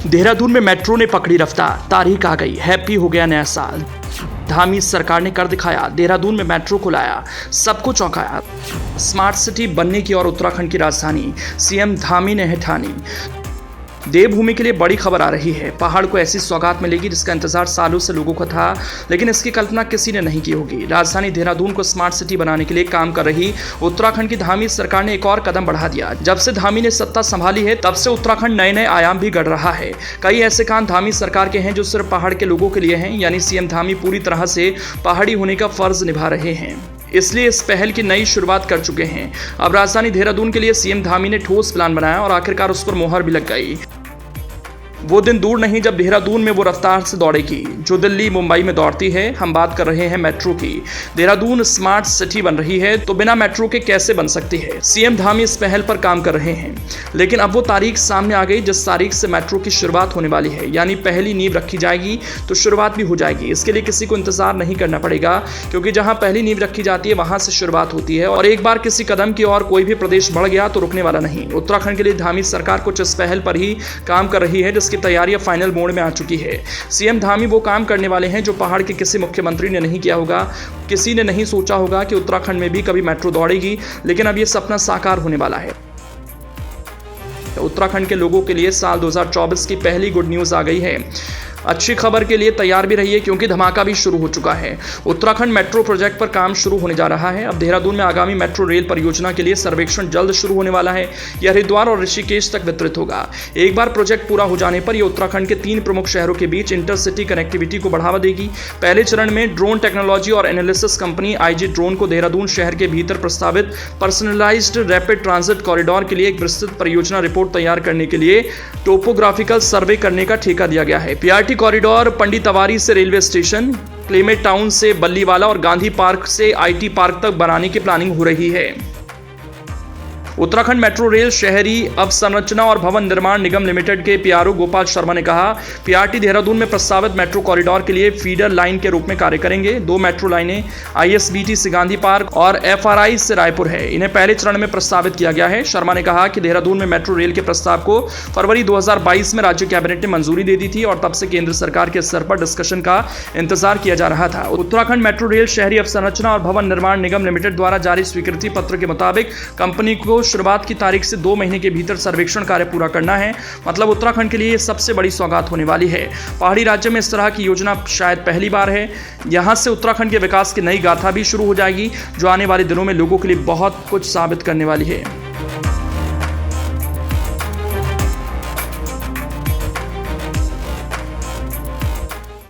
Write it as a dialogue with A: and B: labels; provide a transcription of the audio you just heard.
A: देहरादून में मेट्रो ने पकड़ी रफ्तार, तारीख आ गई, हैप्पी हो गया नया साल। धामी सरकार ने कर दिखाया, देहरादून में मेट्रो को लाया, सबको चौंकाया। स्मार्ट सिटी बनने की और उत्तराखंड की राजधानी सीएम धामी ने है ठानी। देवभूमि के लिए बड़ी खबर आ रही है। पहाड़ को ऐसी सौगात मिलेगी जिसका इंतजार सालों से लोगों को था, लेकिन इसकी कल्पना किसी ने नहीं की होगी। राजधानी देहरादून को स्मार्ट सिटी बनाने के लिए काम कर रही उत्तराखंड की धामी सरकार ने एक और कदम बढ़ा दिया। जब से धामी ने सत्ता संभाली है, तब से उत्तराखंड नए नए आयाम भी गढ़ रहा है। कई ऐसे काम धामी सरकार के हैं जो सिर्फ पहाड़ के लोगों के लिए हैं, यानी सीएम धामी पूरी तरह से पहाड़ी होने का फर्ज निभा रहे हैं, इसलिए इस पहल की नई शुरुआत कर चुके हैं। अब राजधानी देहरादून के लिए सीएम धामी ने ठोस प्लान बनाया और आखिरकार उस पर मोहर भी लग गई। वो दिन दूर नहीं जब देहरादून में वो रफ्तार से दौड़ेगी जो दिल्ली मुंबई में दौड़ती है। हम बात कर रहे हैं मेट्रो की। देहरादून स्मार्ट सिटी बन रही है तो बिना मेट्रो के कैसे बन सकती है। सीएम धामी इस पहल पर काम कर रहे हैं, लेकिन अब वो तारीख सामने आ गई जिस तारीख से मेट्रो की शुरुआत होने वाली है, यानी पहली नींव रखी जाएगी तो शुरुआत भी हो जाएगी। इसके लिए किसी को इंतजार नहीं करना पड़ेगा, क्योंकि जहां पहली नींव रखी जाती है वहां से शुरुआत होती है और एक बार किसी कदम की ओर कोई भी प्रदेश बढ़ गया तो रुकने वाला नहीं। उत्तराखंड के लिए धामी सरकार कुछ इस पहल पर ही काम कर रही है जिसकी तैयारी फाइनल मोड में आ चुकी है। सीएम धामी वो काम करने वाले हैं जो पहाड़ के किसी मुख्यमंत्री ने नहीं किया होगा। किसी ने नहीं सोचा होगा कि उत्तराखंड में भी कभी मेट्रो दौड़ेगी, लेकिन अब ये सपना साकार होने वाला है। उत्तराखंड के लोगों के लिए साल 2024 की पहली गुड न्यूज आ गई है। अच्छी खबर के लिए तैयार भी रहिए, क्योंकि धमाका भी शुरू हो चुका है। उत्तराखंड मेट्रो प्रोजेक्ट पर काम शुरू होने जा रहा है। अब देहरादून में आगामी मेट्रो रेल परियोजना के लिए सर्वेक्षण जल्द शुरू होने वाला है। यह हरिद्वार और ऋषिकेश तक वितरित होगा। एक बार प्रोजेक्ट पूरा हो जाने पर यह उत्तराखंड के 3 प्रमुख शहरों के बीच इंटरसिटी कनेक्टिविटी को बढ़ावा देगी। पहले चरण में ड्रोन टेक्नोलॉजी और एनालिसिस कंपनी आईजी ड्रोन को देहरादून शहर के भीतर प्रस्तावित पर्सनलाइज्ड रैपिड ट्रांजिट कॉरिडोर के लिए एक विस्तृत परियोजना रिपोर्ट तैयार करने के लिए टोपोग्राफिकल सर्वे करने का ठेका दिया गया है। पीआरटी कॉरिडोर पंडित अवारी से रेलवे स्टेशन, क्लेमेट टाउन से बल्लीवाला और गांधी पार्क से आईटी पार्क तक बनाने की प्लानिंग हो रही है। उत्तराखंड मेट्रो रेल शहरी अवसंरचना और भवन निर्माण निगम लिमिटेड के पीआरओ गोपाल शर्मा ने कहा, पीआरटी देहरादून में प्रस्तावित मेट्रो कॉरिडोर के लिए फीडर लाइन के रूप में कार्य करेंगे। 2 मेट्रो लाइनें आईएसबीटी से गांधी पार्क और एफआरआई से रायपुर है। इन्हें पहले चरण में प्रस्तावित किया गया है। शर्मा ने कहा कि देहरादून में मेट्रो रेल के प्रस्ताव को फरवरी 2022 में राज्य कैबिनेट ने मंजूरी दे दी थी और तब से केंद्र सरकार के स्तर पर डिस्कशन का इंतजार किया जा रहा था। उत्तराखंड मेट्रो रेल शहरी अवसंरचना और भवन निर्माण निगम लिमिटेड द्वारा जारी स्वीकृति पत्र के मुताबिक कंपनी को शुरुआत की तारीख से 2 महीने के भीतर सर्वेक्षण कार्य पूरा करना है। मतलब उत्तराखंड के लिए सबसे बड़ी सौगात होने वाली है। पहाड़ी राज्य में इस तरह की योजना शायद पहली बार है। यहां से उत्तराखंड के विकास की नई गाथा भी शुरू हो जाएगी, जो आने वाले दिनों में लोगों के लिए बहुत कुछ साबित करने वाली है।